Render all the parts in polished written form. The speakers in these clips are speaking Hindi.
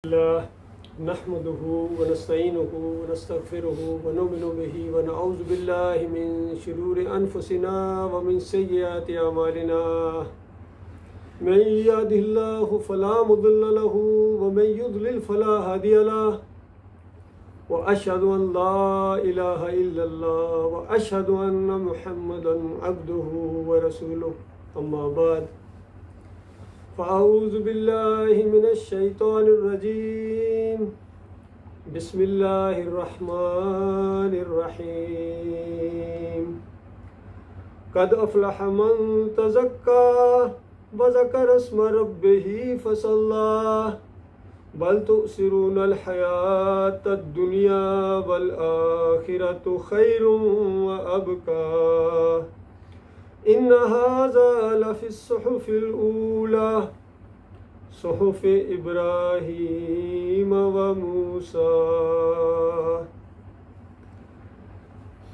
नहमदुहु व नस्तईनुहु व नस्तगफिरुहु व नु'मिनु बिही व नऊज़ु बिल्लाहि मिन शुरूरि अनफुसिना व मिन सय्यिआति अमालिना मन यहदिहिल्लाहु फला मुदिल्ल लहु व मन युद्लिल फला हादिय लहु व अशहदु अन ला इलाहा इल्लल्लाह व अशहदु अन्न मुहम्मदन अब्दुहु व रसूलुहु अम्मा बाद फ़अऊज़ु बिल्लाहि मिनश शैतानिर रजीम बिस्मिल्लाहिर रहमानिर रहीम क़द अफ़लह मन तज़क्का व ज़करा इस्म रब्बिही फ़सल्ला बल तु'सिरूनल हयातद दुनिया वल आखिरतु खैरुम व अबका इन्ना हाज़ा लफ़िस सुहुफ़िल ऊला सुहुफ़ इब्राहीम व मूसा।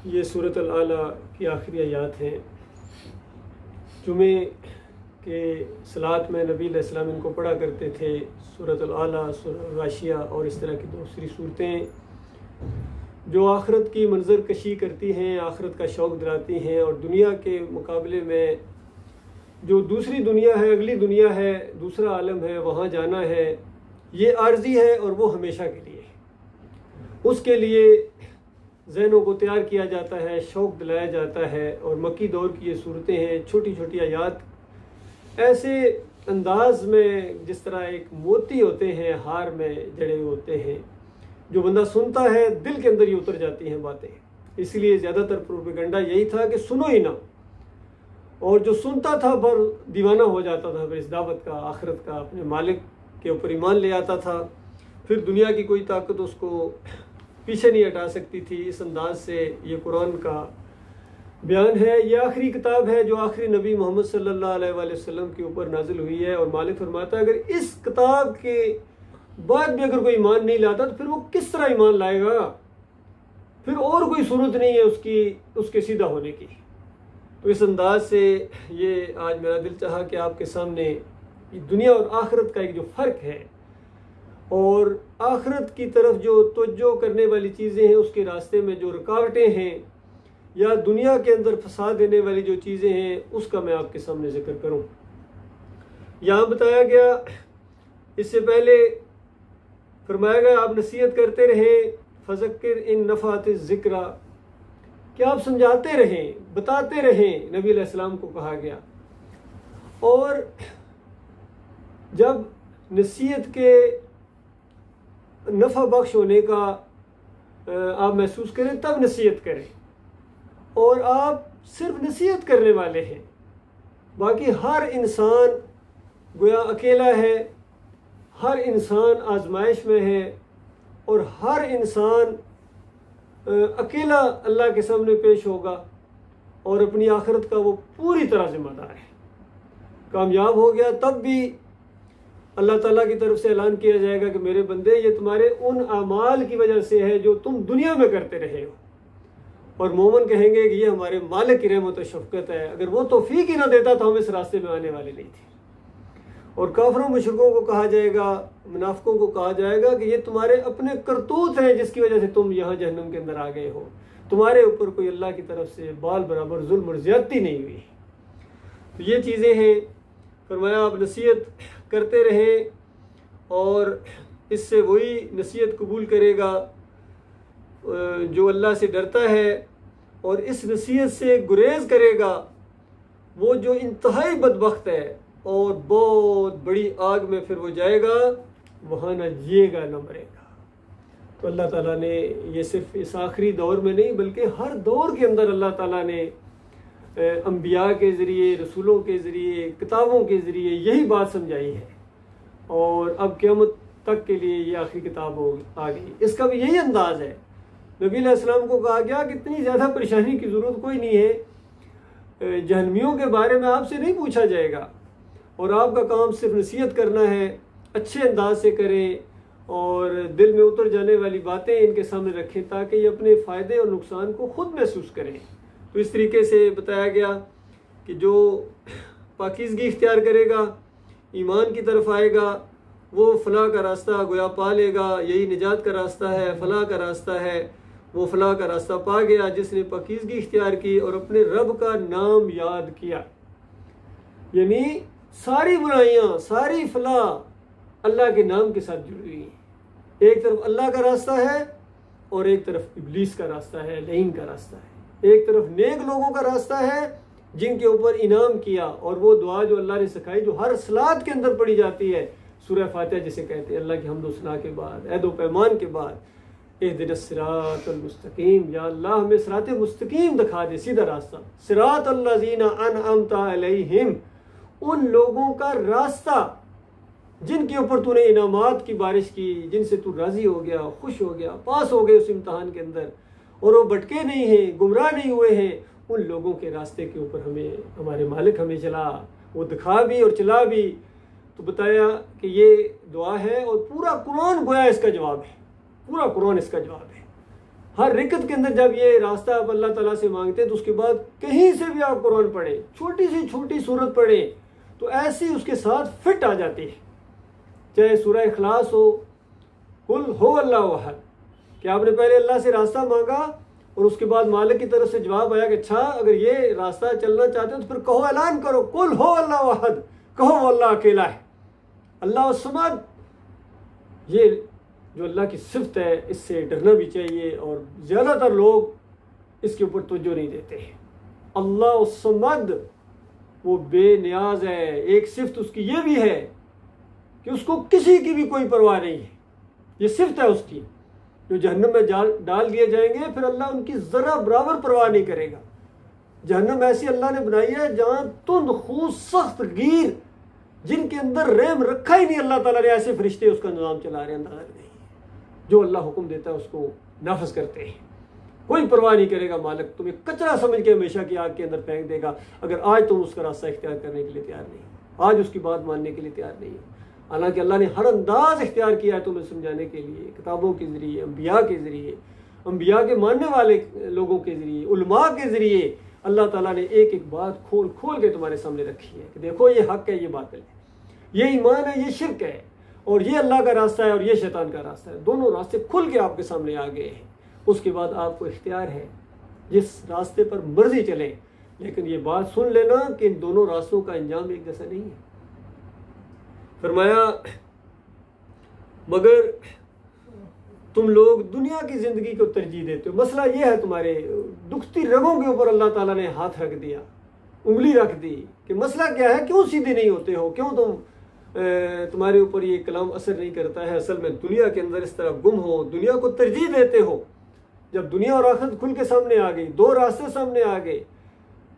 ये सूरत अल-आला की आखिरी आयत हैं। जुमे के सलात में नबी अलैहिस्सलाम इनको पढ़ा करते थे। सूरत अल-आला, सूरत गाशिया और इस तरह की दूसरी सूरतें जो आखिरत की मंजर कशी करती हैं, आखिरत का शौक़ दिलाती हैं और दुनिया के मुकाबले में जो दूसरी दुनिया है, अगली दुनिया है, दूसरा आलम है, वहाँ जाना है, ये आर्जी है और वो हमेशा के लिए। उसके लिए ज़हनों को तैयार किया जाता है, शौक़ दिलाया जाता है। और मक्की दौर की ये सूरतें हैं, छोटी छोटी आयात ऐसे अंदाज में जिस तरह एक मोती होते हैं हार में जड़े होते हैं, जो बंदा सुनता है दिल के अंदर ही उतर जाती हैं बातें। इसलिए ज़्यादातर प्रोपेगेंडा यही था कि सुनो ही ना, और जो सुनता था पर दीवाना हो जाता था फिर इस दावत का, आखिरत का, अपने मालिक के ऊपर ईमान ले आता था। फिर दुनिया की कोई ताकत उसको पीछे नहीं हटा सकती थी। इस अंदाज से ये कुरान का बयान है। ये आखिरी किताब है जो आखिरी नबी मोहम्मद सल्लल्लाहु अलैहि वसल्लम के ऊपर नाजिल हुई है। और मालिक फरमाता है अगर इस किताब के बाद भी अगर कोई ईमान नहीं लाता तो फिर वो किस तरह ईमान लाएगा? फिर और कोई सूरत नहीं है उसके सीधा होने की। तो इस अंदाज से ये आज मेरा दिल चाहा कि आपके सामने दुनिया और आखिरत का एक जो फ़र्क है और आखिरत की तरफ जो तवज्जो करने वाली चीज़ें हैं, उसके रास्ते में जो रुकावटें हैं या दुनिया के अंदर फसाद देने वाली जो चीज़ें हैं, उसका मैं आपके सामने जिक्र करूं। यहाँ बताया गया, इससे पहले फरमाया गया आप नसीहत करते रहें, फ़ज़क्किर इन नफ़ातिज़ ज़िक्रा, कि आप समझाते रहें, बताते रहें, नबी अलैहिस्सलाम को कहा गया। और जब नसीहत के नफ़ा बख्श होने का आप महसूस करें तब नसीहत करें। और आप सिर्फ नसीहत करने वाले हैं, बाकी हर इंसान गोया अकेला है, हर इंसान आजमाइश में है और हर इंसान अकेला अल्लाह के सामने पेश होगा और अपनी आखिरत का वो पूरी तरह जिम्मेदार है। कामयाब हो गया तब भी अल्लाह ताला की तरफ से ऐलान किया जाएगा कि मेरे बंदे ये तुम्हारे उन अमाल की वजह से है जो तुम दुनिया में करते रहे हो। और मोमिन कहेंगे कि ये हमारे मालिक की रहमत और शफ़क़त है, अगर वो तौफीक ही ना देता तो हम इस रास्ते में आने वाले नहीं थे। और काफिरों मुशरिकों को कहा जाएगा, मुनाफिकों को कहा जाएगा कि ये तुम्हारे अपने करतूत हैं जिसकी वजह से तुम यहाँ जहन्नम के अंदर आ गए हो। तुम्हारे ऊपर कोई अल्लाह की तरफ से बाल बराबर जुल्म और ज़्यादती नहीं हुई। तो ये चीज़ें हैं। फरमाया आप नसीहत करते रहें और इससे वही नसीहत कबूल करेगा जो अल्लाह से डरता है, और इस नसीहत से गुरेज करेगा वो जो इंतहाई बदबख्त है और बहुत बड़ी आग में फिर वो जाएगा, वहाँ न जिएगा न मरेगा। तो अल्लाह ताला ने ये सिर्फ इस आखिरी दौर में नहीं बल्कि हर दौर के अंदर अल्लाह ताला ने अंबिया के ज़रिए, रसूलों के ज़रिए, किताबों के ज़रिए यही बात समझाई है। और अब क़यामत तक के लिए ये आखिरी किताब आ गई। इसका भी यही अंदाज़ है। नबी अलैहिस्सलाम को कहा गया कि इतनी ज़्यादा परेशानी की ज़रूरत कोई नहीं है, जहन्नमियों के बारे में आपसे नहीं पूछा जाएगा और आपका काम सिर्फ नसीहत करना है। अच्छे अंदाज से करें और दिल में उतर जाने वाली बातें इनके सामने रखें ताकि ये अपने फ़ायदे और नुकसान को ख़ुद महसूस करें। तो इस तरीके से बताया गया कि जो पाकीज़गी इख्तियार करेगा, ईमान की तरफ आएगा, वो फलाह का रास्ता गोया पा लेगा, यही निजात का रास्ता है, फलाह का रास्ता है, वो फलाह का रास्ता पा गया जिसने पाकीज़गी इख्तियार की और अपने रब का नाम याद किया। यानी सारी बुराइयाँ, सारी फलाह अल्लाह के नाम के साथ जुड़ी हुई हैं। एक तरफ अल्लाह का रास्ता है और एक तरफ इब्लीस का रास्ता है, लईन का रास्ता है। एक तरफ नेक लोगों का रास्ता है जिनके ऊपर इनाम किया, और वो दुआ जो अल्लाह ने सिखाई, जो हर सलात के अंदर पढ़ी जाती है, सूरह फातिहा जिसे कहते हैं, अल्लाह की हम्द व सना के बाद, ऐद व पैमान के बाद, इहदिनस सिरातल मुस्तकीम, या अल्लाह हमें सिरात मुस्तकीम दिखा दे, सीधा रास्ता। सिरातल लज़ीना अनअमता अलैहिम, उन लोगों का रास्ता जिनके ऊपर तूने इनामात की बारिश की, जिनसे तू राज़ी हो गया, खुश हो गया, पास हो गए उस इम्तहान के अंदर, और वो भटके नहीं हैं, गुमराह नहीं हुए हैं, उन लोगों के रास्ते के ऊपर हमें हमारे मालिक हमें चला, वो दिखा भी और चला भी। तो बताया कि ये दुआ है, और पूरा कुरान गोया इसका जवाब है, पूरा कुरान इसका जवाब है। हर रिकत के अंदर जब ये रास्ता आप अल्लाह ताला से मांगते हैं, तो उसके बाद कहीं से भी आप कुरान पढ़ें, छोटी सी छोटी सूरत पढ़ें, तो ऐसी उसके साथ फिट आ जाती है। चाहे सूरह इखलास हो, कुल हो अल्लाहु अहद, कि आपने पहले अल्लाह से रास्ता मांगा और उसके बाद मालिक की तरफ से जवाब आया कि अच्छा अगर ये रास्ता चलना चाहते हो तो फिर कहो, ऐलान करो, कुल हो अल्लाहु अहद, कहो वो अल्लाह अकेला है, अल्लाह समद। ये जो अल्लाह की सिफ्त है, इससे डरना भी चाहिए, और ज़्यादातर लोग इसके ऊपर तवज्जो नहीं देते हैं। अल्लाह समद, वो बेनियाज है। एक सिफ्त उसकी ये भी है कि उसको किसी की भी कोई परवाह नहीं है, ये सिफ्त है उसकी। जो जहन्नम में डाल दिए जाएंगे, फिर अल्लाह उनकी ज़रा बराबर परवाह नहीं करेगा। जहन्नम ऐसी अल्लाह ने बनाई है जहाँ तुंद खून सख्त गिर, जिनके अंदर रहम रखा ही नहीं अल्लाह ताला ने, ऐसे फरिश्ते उसका निज़ाम चला रहे हैं, अंदाजा नहीं। जो अल्लाह हुक्म देता है उसको नाफिज करते हैं, कोई परवाह नहीं करेगा। मालिक तुम्हें कचरा समझ के हमेशा की आग के अंदर फेंक देगा अगर आज तुम उसका रास्ता इख्तियार करने के लिए तैयार नहीं, आज उसकी बात मानने के लिए तैयार नहीं हो। हालांकि अल्लाह ने हर अंदाज इख्तियार किया है तुम्हें समझाने के लिए, किताबों के ज़रिए, अम्बिया के ज़रिए, अम्बिया के मानने वाले लोगों के ज़रिए, उलमा के ज़रिए अल्लाह ताला ने एक एक बात खोल खोल के तुम्हारे सामने रखी है कि देखो ये हक है, ये बातिल है, ये ईमान है, ये शिरक है, और ये अल्लाह का रास्ता है और ये शैतान का रास्ता है। दोनों रास्ते खुल के आपके सामने आ गए हैं। उसके बाद आपको इख्तियार है जिस रास्ते पर मर्जी चले, लेकिन ये बात सुन लेना कि इन दोनों रास्तों का अंजाम एक जैसा नहीं है। फरमाया मगर तुम लोग दुनिया की ज़िंदगी को तरजीह देते हो। मसला ये है, तुम्हारे दुखती रगों के ऊपर अल्लाह ताला ने हाथ रख दिया, उंगली रख दी कि मसला क्या है, क्यों सीधे नहीं होते हो, क्यों तुम्हारे ऊपर ये कलाम असर नहीं करता है। असल में दुनिया के अंदर इस तरह गुम हो, दुनिया को तरजीह देते हो। जब दुनिया और आखिरत खुल के सामने आ गई, दो रास्ते सामने आ गए,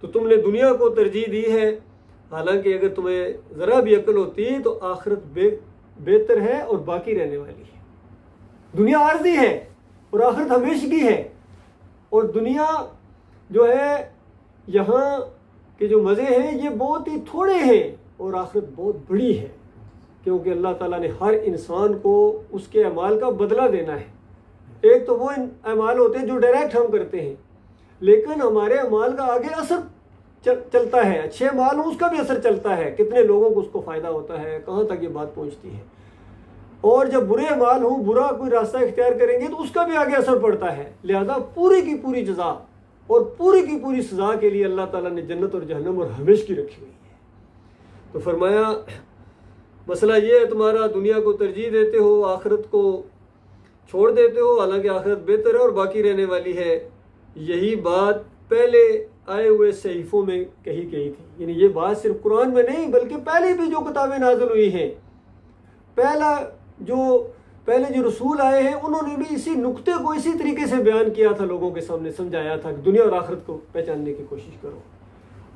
तो तुमने दुनिया को तरजीह दी है। हालांकि अगर तुम्हें ज़रा भी अक्ल होती तो आखिरत बेहतर है और बाकी रहने वाली है। दुनिया आर्जी है और आखिरत हमेशगी है, और दुनिया जो है यहाँ के जो मज़े हैं ये बहुत ही थोड़े हैं, और आखिरत बहुत बड़ी है, क्योंकि अल्लाह ताला ने हर इंसान को उसके अमाल का बदला देना है। एक तो वो अमाल होते हैं जो डायरेक्ट हम करते हैं, लेकिन हमारे अमाल का आगे असर चलता है। अच्छे अमाल हो उसका भी असर चलता है, कितने लोगों को उसको फ़ायदा होता है, कहाँ तक ये बात पहुँचती है। और जब बुरे अमाल हों, बुरा कोई रास्ता इख्तियार करेंगे तो उसका भी आगे असर पड़ता है। लिहाजा पूरी की पूरी जज़ा और पूरी की पूरी सज़ा के लिए अल्लाह ताला ने जन्नत और जहन्नम और हमेश की रखी हुई है। तो फरमाया मसला ये है तुम्हारा, दुनिया को तरजीह देते हो, आखिरत को छोड़ देते हो, हालांकि आखिरत बेहतर है और बाकी रहने वाली है। यही बात पहले आए हुए सहीफ़ों में कही गई थी। यानी ये बात सिर्फ कुरान में नहीं बल्कि पहले भी जो किताबें नाज़िल हुई हैं, पहले जो रसूल आए हैं उन्होंने भी इसी नुक्ते को इसी तरीके से बयान किया था, लोगों के सामने समझाया था कि दुनिया और आखिरत को पहचानने की कोशिश करो।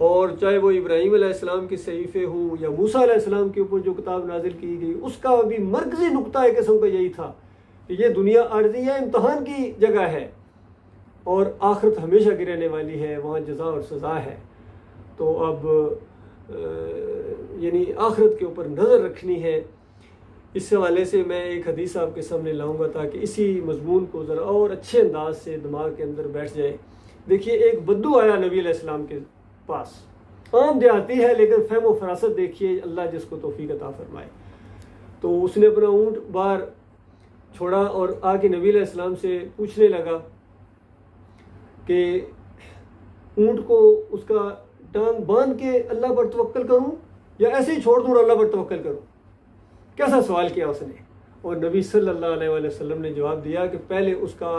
और चाहे वो इब्राहीम अलैहिस्सलाम की सहीफ़े हों या मूसा अलैहिस्सलाम के ऊपर जो किताब नाजिल की गई, उसका भी मरकज़ी नुक्ता एक किस्म का यही था कि ये दुनिया आर्ज़ी है, इम्तहान की जगह है, और आखिरत हमेशा की रहने वाली है, वहाँ जज़ा और सज़ा है। तो अब यानी आखिरत के ऊपर नज़र रखनी है। इस हवाले से मैं एक हदीस आपके सामने लाऊंगा ताकि इसी मजमून को ज़रा और अच्छे अंदाज से दिमाग के अंदर बैठ जाए। देखिए, एक बद्दू आया नबी अलैहिस्सलाम के पास, आम देहाती है लेकिन फ़हम व फरासत देखिए, अल्लाह जिसको तौफीक अता फरमाए। तो उसने अपना ऊँट बाहर छोड़ा और आके नबी अलैहिस्सलाम से पूछने लगा कि ऊँट को उसका टांग बांध के अल्लाह पर तवक्कल करूं या ऐसे ही छोड़ दूं और अल्लाह पर तवक्कल करूं। कैसा सवाल किया उसने। और नबी सल्लल्लाहु अलैहि वसल्लम ने जवाब दिया कि पहले उसका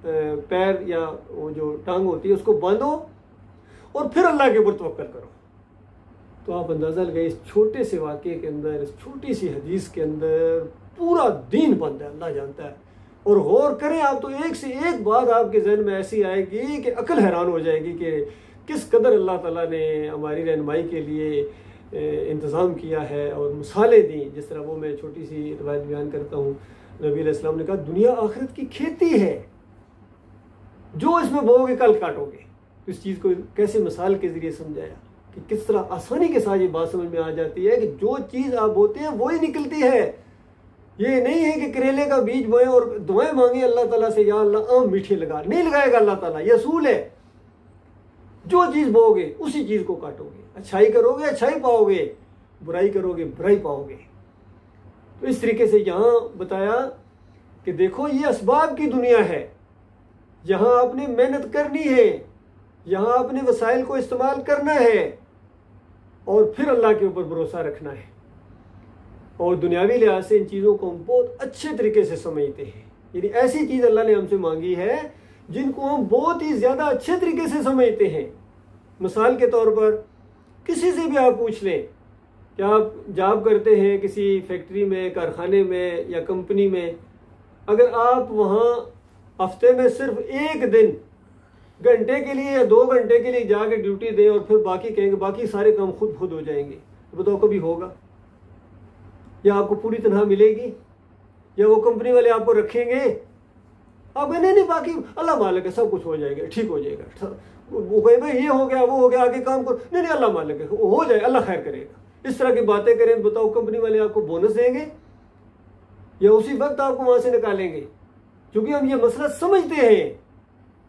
पैर या वो जो टांग होती है उसको बांधो और फिर अल्लाह के ऊपर तवक्कल करो। तो आप अंदाज़ा लगाइए, इस छोटे से वाक़े के अंदर, इस छोटी सी हदीस के अंदर पूरा दीन बंद है, अल्लाह जानता है। और गौर करें आप तो एक से एक बात आपके जहन में ऐसी आएगी कि अकल हैरान हो जाएगी कि किस कदर अल्लाह ताला ने हमारी रहनुमाई के लिए इंतज़ाम किया है और मिसालें दी। जिस तरह वो मैं छोटी सी रिवायत बयान करता हूँ, नबी अलैहिस्सलाम ने कहा दुनिया आखिरत की खेती है, जो इसमें बोओगे कल काटोगे। तो इस चीज़ को कैसे मिसाल के ज़रिए समझाया कि किस तरह आसानी के साथ ये बात समझ में आ जाती है कि जो चीज़ आप बोते हैं वही निकलती है। ये नहीं है कि करेले का बीज बोए और दुआएं मांगे अल्लाह ताला से, या अल्लाह आम मीठे लगा, नहीं लगाएगा अल्लाह ताला। ये असूल है, जो चीज़ बोओगे उसी चीज़ को काटोगे। अच्छाई करोगे अच्छाई पाओगे, बुराई करोगे बुराई पाओगे। तो इस तरीके से यहाँ बताया कि देखो ये असबाब की दुनिया है, यहाँ आपने मेहनत करनी है, यहाँ आपने वसाइल को इस्तेमाल करना है और फिर अल्लाह के ऊपर भरोसा रखना है। और दुनियावी लिहाज से इन चीज़ों को हम बहुत अच्छे तरीके से समझते हैं। यानी ऐसी चीज़ अल्लाह ने हमसे मांगी है जिनको हम बहुत ही ज़्यादा अच्छे तरीके से समझते हैं। मिसाल के तौर पर किसी से भी आप पूछ लें कि आप जॉब करते हैं किसी फैक्ट्री में, कारखाने में या कंपनी में, अगर आप वहाँ हफ्ते में सिर्फ एक दिन घंटे के लिए या 2 घंटे के लिए जाके ड्यूटी दें और फिर बाकी कहेंगे बाकी सारे काम खुद हो जाएंगे, तो बताओ कभी होगा? या आपको पूरी तनख्वाह मिलेगी? या वो कंपनी वाले आपको रखेंगे? आप नहीं बाकी अल्लाह मालिक है, सब कुछ हो जाएगा, ठीक हो जाएगा। वो कहे भाई ये हो गया वो हो गया, आगे काम करो, नहीं अल्लाह मालिक है, हो जाए, अल्लाह खैर करेगा। इस तरह की बातें करें तो बताओ कंपनी वाले आपको बोनस देंगे या उसी वक्त आपको वहां से निकालेंगे? क्योंकि हम ये मसला समझते हैं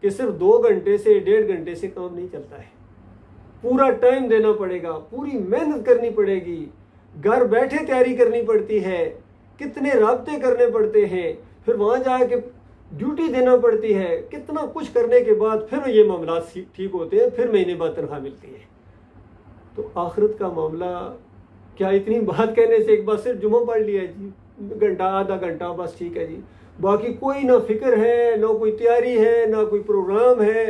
कि सिर्फ 2 घंटे से 1.5 घंटे से काम नहीं चलता है, पूरा टाइम देना पड़ेगा, पूरी मेहनत करनी पड़ेगी, घर बैठे तैयारी करनी पड़ती है, कितने राब्ते करने पड़ते हैं, फिर वहां जाके ड्यूटी देना पड़ती है, कितना कुछ करने के बाद फिर ये मामला ठीक होते हैं, फिर महीने बाद तनख्वाह मिलती है। तो आखिरत का मामला क्या इतनी बात कहने से एक बार सिर्फ जुम्मा पढ़ लिया जी, घंटा आधा घंटा बस ठीक है जी, बाकी कोई ना फिक्र है, ना कोई तैयारी है, ना कोई प्रोग्राम है,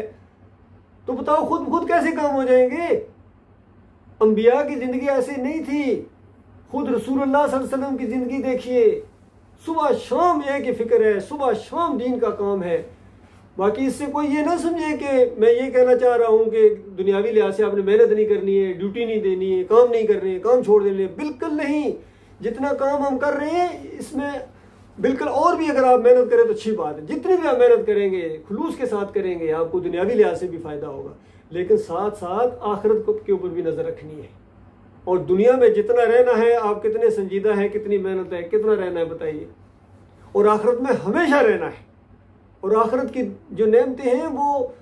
तो बताओ खुद कैसे काम हो जाएंगे? अंबिया की जिंदगी ऐसे नहीं थी। खुद रसूलुल्लाह सल्लल्लाहु अलैहि वसल्लम की जिंदगी देखिए, सुबह शाम ये की फिक्र है, सुबह शाम दीन का काम है। बाकी इससे कोई ये ना समझे कि मैं ये कहना चाह रहा हूँ कि दुनियावी लिहाज से आपने मेहनत नहीं करनी है, ड्यूटी नहीं देनी है, काम नहीं करनी है, काम छोड़ देने, बिल्कुल नहीं। जितना काम हम कर रहे हैं इसमें बिल्कुल और भी अगर आप मेहनत करें तो अच्छी बात है। जितनी भी आप मेहनत करेंगे, खुलूस के साथ करेंगे, आपको दुनियावी लिहाज से भी फायदा होगा, लेकिन साथ साथ आखिरत के ऊपर भी नजर रखनी है। और दुनिया में जितना रहना है, आप कितने संजीदा है, कितनी मेहनत है, कितना रहना है बताइए। और आखिरत में हमेशा रहना है, और आखिरत की जो नेमतें हैं वो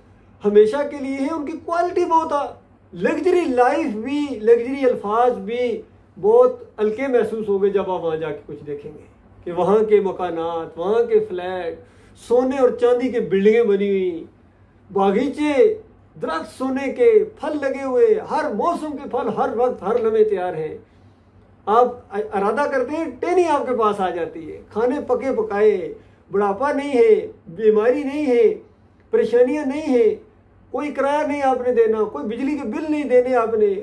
हमेशा के लिए हैं, उनकी क्वालिटी बहुत, लग्जरी लाइफ भी, लग्जरी अल्फाज भी बहुत हल्के महसूस होंगे जब आप वहाँ जाके कुछ देखेंगे कि वहाँ के मकानात, वहाँ के फ्लैट, सोने और चांदी के बिल्डिंगें बनी हुई, बागीचे, दरख्त सोने के, फल लगे हुए, हर मौसम के फल हर वक्त हर लम्हे तैयार हैं। आप इरादा करते हैं टेनी आपके पास आ जाती है, खाने पके पकाए, बुढ़ापा नहीं है, बीमारी नहीं है, परेशानियां नहीं है, कोई किराया नहीं आपने देना, कोई बिजली के बिल नहीं देने आपने,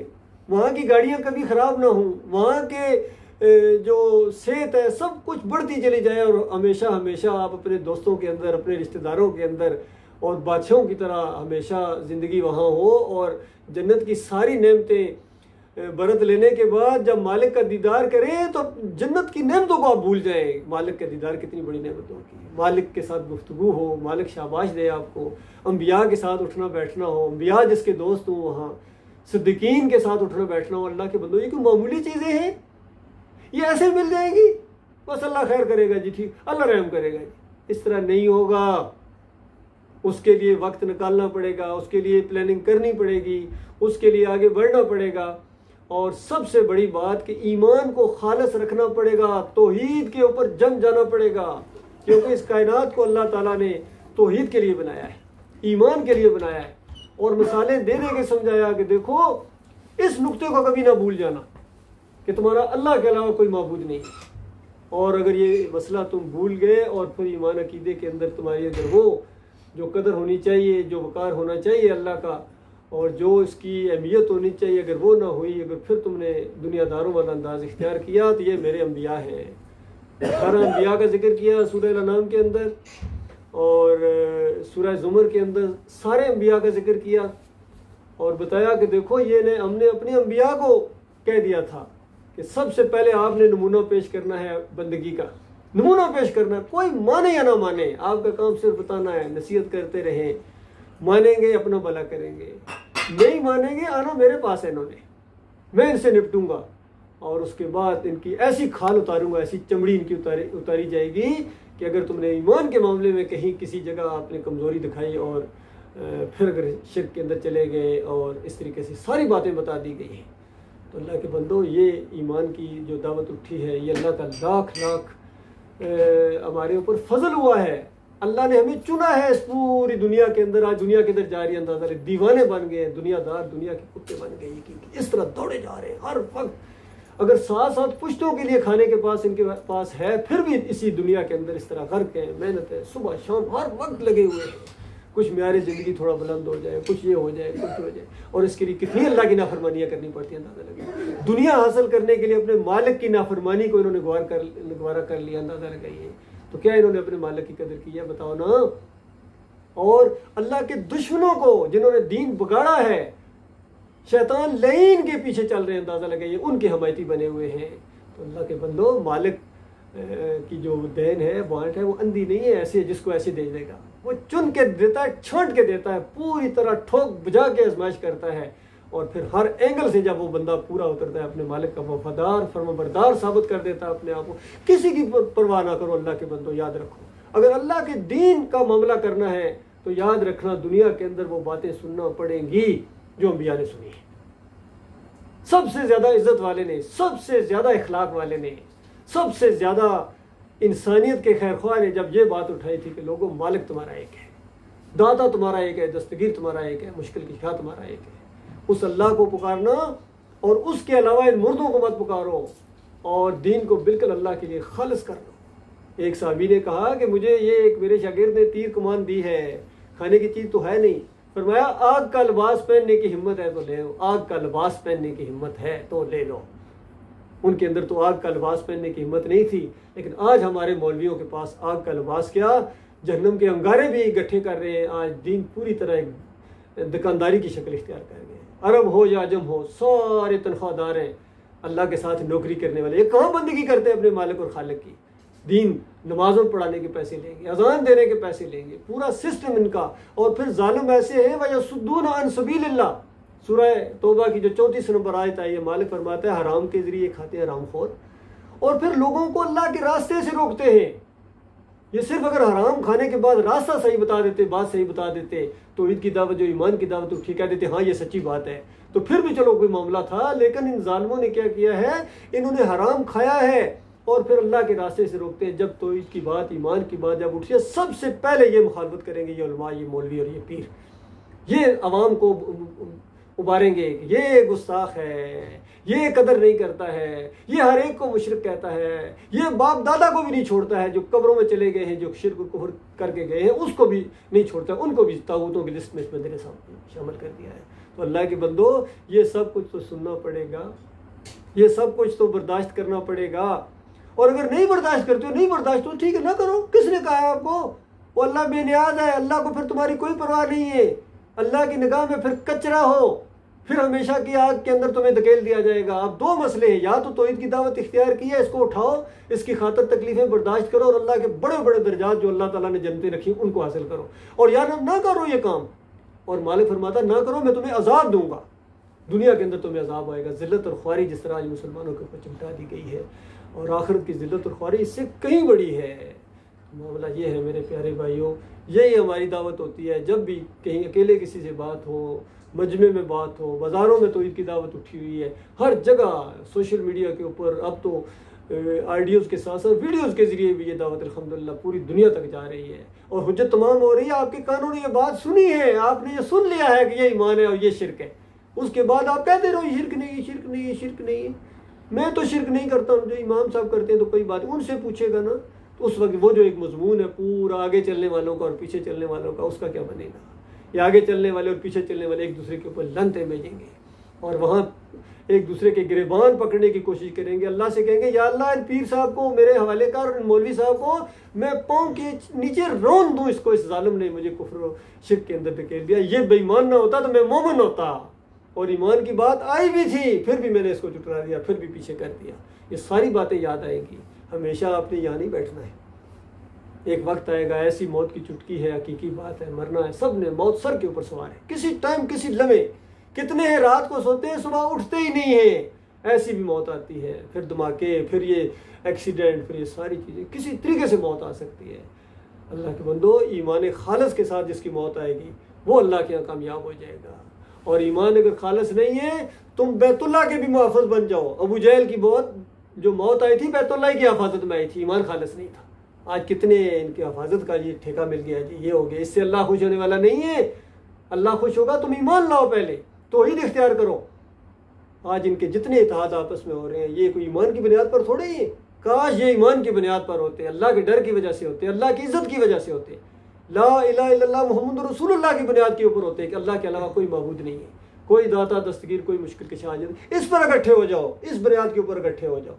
वहाँ की गाड़ियाँ कभी ख़राब ना हों, वहाँ के जो सेहत है सब कुछ बढ़ती चली जाए, और हमेशा हमेशा आप अपने दोस्तों के अंदर, अपने रिश्तेदारों के अंदर और बादशाहों की तरह हमेशा ज़िंदगी वहाँ हो, और जन्नत की सारी नेमतें बरत लेने के बाद जब मालिक का दीदार करें तो जन्नत की नेमतों को आप भूल जाएं। मालिक का दीदार कितनी बड़ी नेमतों की, मालिक के साथ गुफ्तगू हो, मालिक शाबाश दे आपको, अंबिया के साथ उठना बैठना हो, अंबिया जिसके दोस्त हो वहाँ, सिद्दीकीन के साथ उठना बैठना हो, अल्लाह के बंदों, ये कोई मामूली चीज़ें हैं? ये ऐसे मिल जाएगी बस अल्लाह खैर करेगा जी, ठीक, अल्लाह रहम करेगा जी? इस तरह नहीं होगा। उसके लिए वक्त निकालना पड़ेगा, उसके लिए प्लानिंग करनी पड़ेगी, उसके लिए आगे बढ़ना पड़ेगा। और सबसे बड़ी बात कि ईमान को खालिस रखना पड़ेगा, तौहीद के ऊपर जम जाना पड़ेगा, क्योंकि इस कायनात को अल्लाह ताला ने तौहीद के लिए बनाया है, ईमान के लिए बनाया है। और मिसालें दे के समझाया कि देखो इस नुक्ते को कभी ना भूल जाना कि तुम्हारा अल्लाह के अलावा कोई माबूद नहीं है। और अगर ये मसला तुम भूल गए और फिर ईमान अकीदे के अंदर तुम्हारी अगर वो जो कदर होनी चाहिए, जो वक़ार होना चाहिए अल्लाह का, और जो इसकी अहमियत होनी चाहिए, अगर वो ना हुई, अगर फिर तुमने दुनियादारों वाला अंदाज इख्तियार किया, तो ये मेरे अम्बिया हैं। 18 अम्बिया का जिक्र किया सूरह अनाम के अंदर, और सूरह ज़ुमर के अंदर सारे अम्बिया का जिक्र किया, और बताया कि देखो ये हमने अपने अम्बिया को कह दिया था कि सबसे पहले आपने नमूना पेश करना है, बंदगी का नमूना पेश करना है। कोई माने या ना माने, आपका काम सिर्फ बताना है, नसीहत करते रहें। मानेंगे अपना भला करेंगे, नहीं मानेंगे आना मेरे पास है, इन्होंने मैं इनसे निपटूंगा, और उसके बाद इनकी ऐसी खाल उतारूंगा, ऐसी चमड़ी इनकी उतारी जाएगी कि अगर तुमने ईमान के मामले में कहीं किसी जगह आपने कमज़ोरी दिखाई और फिर अगर शिर्क के अंदर चले गए और इस तरीके से सारी बातें बता दी गई हैं, तो अल्लाह के बंदो ये ईमान की जो दावत उठी है, ये अल्लाह का लाख लाख हमारे ऊपर फजल हुआ है। अल्लाह ने हमें चुना है इस पूरी दुनिया के अंदर। आज दुनिया के अंदर जा रही है, अंदाजा ले, दीवाने बन गए, दुनियादार दुनिया के कुत्ते बन गए, कि इस तरह दौड़े जा रहे हैं हर वक्त। अगर साथ साथ पुश्तों के लिए खाने के पास इनके पास है, फिर भी इसी दुनिया के अंदर इस तरह गर्क है, मेहनत है, सुबह शाम हर वक्त लगे हुए हैं। कुछ म्यारे ज़िंदगी थोड़ा बुलंद हो जाए, कुछ ये हो जाए, कुछ हो जाए, और इसके लिए कितनी अल्लाह की नाफरमानियाँ करनी पड़ती है, अंदाज़ा लगे। दुनिया हासिल करने के लिए अपने मालिक की नाफरमानी को इन्होंने गवारा कर लिया, अंदाज़ा लगाइए। तो क्या इन्होंने अपने मालिक की कदर की है, बताओ ना। और अल्लाह के दुश्मनों को जिन्होंने दीन बिगाड़ा है, शैतान लईन के पीछे चल रहे हैं, अंदाज़ा लगाइए, उनके हमायती बने हुए हैं। तो अल्लाह के बंदो, मालिक की जो देन है, बांट है, वो अंधी नहीं है ऐसे जिसको ऐसे दे देगा। वो चुन के देता है, छांट के देता है, पूरी तरह ठोक बुझा के आजमाइश करता है, और फिर हर एंगल से जब वो बंदा पूरा उतरता है, अपने मालिक का वफादार फर्माबरदार साबित कर देता है अपने आप को। किसी की परवाह ना करो अल्लाह के बंदो, याद रखो। अगर अल्लाह के दीन का मामला करना है तो याद रखना, दुनिया के अंदर वो बातें सुनना पड़ेंगी जो अंबिया ने सुनी है। सबसे ज्यादा इज्जत वाले ने, सबसे ज्यादा इखलाक वाले ने, सबसे ज्यादा इंसानियत के खैरख्वाह ने जब ये बात उठाई थी कि लोगों, मालिक तुम्हारा एक है, दाता तुम्हारा एक है, दस्तगीर तुम्हारा एक है, मुश्किल की शाह तुम्हारा एक है। उस अल्लाह को पुकारना, और उसके अलावा इन मुर्दों को मत पुकारो, और दीन को बिल्कुल अल्लाह के लिए खालिस कर लो। एक साहबी ने कहा कि मुझे ये एक मेरे शागिर्द ने तीर कमान दी है, खाने की चीज़ तो है नहीं, फरमाया आग का लिबास पहनने की हिम्मत है तो ले लो, आग का लिबास पहनने की हिम्मत है तो ले लो। उनके अंदर तो आग का लिबास पहनने की हिम्मत नहीं थी, लेकिन आज हमारे मौलवियों के पास आग का लिबास क्या, जहन्नम के अंगारे भी इकट्ठे कर रहे हैं। आज दीन पूरी तरह एक दुकानदारी की शक्ल इख्तियार कर गए। अरब हो या अजम हो, सारे तनख्वाहदार हैं, अल्लाह के साथ नौकरी करने वाले। ये कहाँ बंदगी करते हैं अपने मालिक और खालिक की। दीन नमाज़ों पढ़ाने के पैसे लेंगे, अजान देने के पैसे लेंगे, पूरा सिस्टम इनका। और फिर जालिम ऐसे हैं वयसुद्दून अन सबीलिल्लाह, सूरह तौबा की जो 34 नंबर आयत आई है, मालिक फरमाता है हराम के जरिए खाते हैं हरामखोर, और फिर लोगों को अल्लाह के रास्ते से रोकते हैं। ये सिर्फ अगर हराम खाने के बाद रास्ता सही बता देते, बात सही बता देते, तो ईद की दावत जो ईमान की दावत उठी, कह देते हाँ ये सच्ची बात है, तो फिर भी चलो कोई मामला था। लेकिन इन जालिमों ने क्या किया है, इन्होंने हराम खाया है और फिर अल्लाह के रास्ते से रोकते हैं। जब तौहीद की बात, ईमान की बात जब उठी है, सबसे पहले ये मुखालफत करेंगे ये उलमा, ये मौलवी और ये पीर। ये अवाम को उबारेंगे, ये गुस्ताख है, ये कदर नहीं करता है, ये हर एक को मुशरिक कहता है, ये बाप दादा को भी नहीं छोड़ता है, जो कब्रों में चले गए हैं, जो शिर्क और कुफ्र करके गए हैं उसको भी नहीं छोड़ता, उनको भी तागूतों की लिस्ट में इस बंदे ने शामिल कर दिया है। तो अल्लाह के बंदो, ये सब कुछ तो सुनना पड़ेगा, ये सब कुछ तो बर्दाश्त करना पड़ेगा। और अगर नहीं बर्दाश्त करते हो, नहीं बर्दाश्त हो, ठीक है ना करो, किसने कहा है आपको? वो अल्लाह बेनियाज है, अल्लाह को फिर तुम्हारी कोई परवाह नहीं है, अल्लाह की निगाह में फिर कचरा हो, फिर हमेशा की आग के अंदर तुम्हें धकेल दिया जाएगा। अब दो मसले हैं, या तो तौहीद की दावत इख्तियार की है, इसको उठाओ, इसकी खातर तकलीफें बर्दाश्त करो और अल्लाह के बड़े बड़े दर्जात जो अल्लाह ताला ने जन्नतें रखी उनको हासिल करो, और या ना करो ये काम। और मालिक फरमाता ना करो, मैं तुम्हें अजाब दूंगा, दुनिया के अंदर तुम्हें अजाब आएगा। जिल्लत और ख्वारी जिस तरह आज मुसलमानों के ऊपर चिमटा दी गई है, और आखिरत की जिल्लत और ख्वारी इससे कहीं बड़ी है। मामला ये है मेरे प्यारे भाइयों यही हमारी दावत होती है। जब भी कहीं अकेले किसी से बात हो, मजमे में बात हो, बाज़ारों में तौहीद की दावत उठी हुई है, हर जगह सोशल मीडिया के ऊपर, अब तो ऑडियोज़ के साथ साथ वीडियोज़ के ज़रिए भी ये दावत अल्हम्दुलिल्लाह पूरी दुनिया तक जा रही है और हुज्जत तमाम हो रही है। आपके कानों ने ये बात सुनी है, आपने ये सुन लिया है कि ये ईमान है और ये शिरक है, उसके बाद आप कहते रहो ये शिरक नहीं, शिरक नहीं, शिरक नहीं है। मैं तो शिरक नहीं करता हूँ, जो इमाम साहब करते हैं तो कोई बात, उनसे पूछेगा ना तो उस वक्त वो जो एक मजमून है पूरा आगे चलने वालों का और पीछे चलने वालों का, उसका क्या बनेगा। ये आगे चलने वाले और पीछे चलने वाले एक दूसरे के ऊपर लंते भेजेंगे और वहाँ एक दूसरे के गिरेबान पकड़ने की कोशिश करेंगे। अल्लाह से कहेंगे या अल्लाह पीर साहब को मेरे हवाले कर और मौलवी साहब को मैं पाँव के नीचे रोन दूँ इसको, इस जालिम ने मुझे कुफ्र और शिर्क के अंदर धकेल दिया। ये बेईमान ना होता तो मैं मोमिन होता और ईमान की बात आई भी थी, फिर भी मैंने इसको चुटरा दिया, फिर भी पीछे कर दिया। ये सारी बातें याद आएंगी। हमेशा आपने यहाँ नहीं बैठना है। एक वक्त आएगा, ऐसी मौत की चुटकी है, हकीकी बात है, मरना है। सब ने मौत सर के ऊपर सवार है, किसी टाइम किसी लम्हे। कितने हैं रात को सोते हैं, सुबह उठते ही नहीं है। ऐसी भी मौत आती है, फिर धमाके, फिर ये एक्सीडेंट, फिर ये सारी चीज़ें, किसी तरीके से मौत आ सकती है। अल्लाह के बंदो, ईमान खालस के साथ जिसकी मौत आएगी वो अल्लाह के यहाँ कामयाब हो जाएगा। और ईमान अगर खालस नहीं है, तुम बैतुल्लाह के भी मुहफ़्फ़िज़ बन जाओ। अबू जहल की जो मौत आई थी बैतुल्लाह की हिफाजत में आई थी, ईमान खालस नहीं था। आज कितने इनकी हिफाजत का ये ठेका मिल गया जी, ये हो गया। इससे अल्लाह खुश होने वाला नहीं है। अल्लाह खुश होगा तुम ईमान लाओ, पहले तौहीद इख्तियार करो। आज इनके जितने इत्तेहाद आपस में हो रहे हैं, ये कोई ईमान की बुनियाद पर थोड़े ही। काश ये ईमान की बुनियाद पर होते, अल्लाह के डर की वजह से होते, अल्लाह की इज्जत की वजह से होते, ला इलाहा इल्लल्लाह मुहम्मद रसूलुल्लाह की बुनियाद के ऊपर होते कि अल्लाह के अलावा कोई माबूद नहीं है, कोई दाता दस्तगीर, कोई मुश्किल की हाजत। इस पर इकट्ठे हो जाओ, इस बुनियाद के ऊपर इकट्ठे हो जाओ।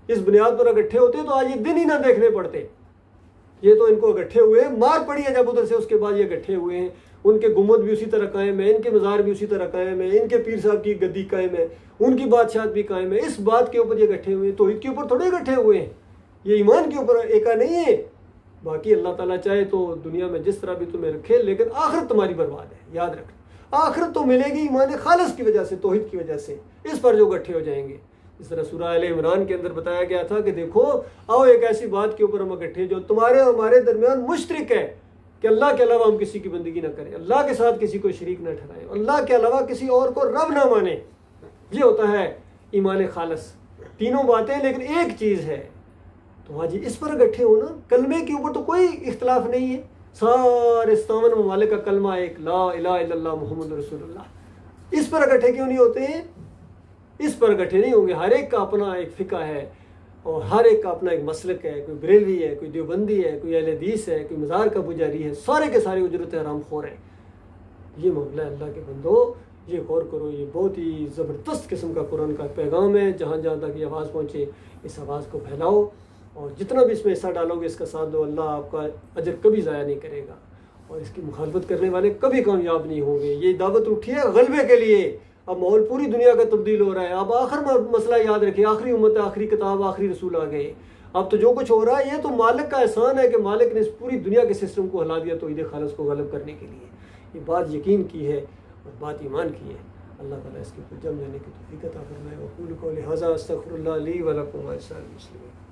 इस बुनियाद पर इकट्ठे होते तो आज ये दिन ही ना देखने पड़ते। ये तो इनको इकट्ठे हुए, मार पड़ी है जब उधर से, उसके बाद ये इकट्ठे हुए हैं। उनके गुम्बद भी उसी तरह कायम है, इनके मज़ार भी उसी तरह कायम है, इनके पीर साहब की गद्दी कायम है, उनकी बादशाहत भी कायम है। इस बात के ऊपर ये इकट्ठे हुए हैं, तौहीद के ऊपर थोड़े इकट्ठे हुए हैं। ये ईमान के ऊपर एका नहीं है। बाकी अल्लाह ताला चाहे तो दुनिया में जिस तरह भी तुम्हें रखे, लेकिन आखिरत तुम्हारी बर्बाद है। याद रखना, आखिरत तो मिलेगी ईमान खालिस की वजह से, तौहीद की वजह से। इस पर जो इकट्ठे हो जाएंगे, इस तरह सूरह आले इमरान के अंदर बताया गया था कि देखो आओ एक ऐसी बात के ऊपर हम इकट्ठे जो तुम्हारे और हमारे दरमियान मुश्तरिक है कि अल्लाह के अलावा हम किसी की बंदगी ना करें, अल्लाह के साथ किसी को शरीक ना ठहराएं, अल्लाह के अलावा किसी और को रब ना माने। ये होता है ईमान खालिस। तीनों बातें, लेकिन एक चीज़ है। तो आज इस पर इकट्ठे हो ना। कलमे के ऊपर तो कोई इख्तलाफ नहीं है। सारे 57 ममालिक का कलमा एक, ला इलाहा इल्लल्लाह मुहम्मद रसूलुल्लाह। इस पर इकट्ठे क्यों नहीं होते हैं? इस पर इकट्ठे नहीं होंगे। हर एक का अपना एक फ़िक़ा है और हर एक का अपना एक मसलक है। कोई बरेलवी है, कोई देवबंदी है, कोई अहले हदीस है, कोई मज़ार का पुजारी है। सारे के सारे उजरत हराम खोर हैं। ये मामला है अल्लाह के बंदो, ये गौर करो। ये बहुत ही ज़बरदस्त किस्म का कुरान का पैगाम है। जहाँ जहाँ तक ये आवाज़ पहुँचे, इस आवाज़ को फैलाओ और जितना भी इसमें हिस्सा डालोगे, इसका साथ दो, अल्लाह आपका अजर कभी ज़ाया नहीं करेगा और इसकी मुखालफत करने वाले कभी कामयाब नहीं होंगे। ये दावत उठी है गलबे के लिए। अब माहौल पूरी दुनिया का तब्दील हो रहा है। अब आखिर मसला याद रखिए, आखिरी उम्मत, आखिरी किताब, आखिरी रसूल आ गए। अब तो जो कुछ हो रहा है ये तो मालिक का एहसान है कि मालिक ने इस पूरी दुनिया के सिस्टम को हिला दिया तौहीद खालिस को गलब करने के लिए। ये बात यकीन की है और बात ईमान की है। अल्लाह ताला इसके ऊपर जम जाने की तौफीक अता फरमाए। वक़ूलु क़ौली हाज़ा अस्तग़फ़िरुल्लाह ली व लकुम व लिसाइरिल मुस्लिमीन।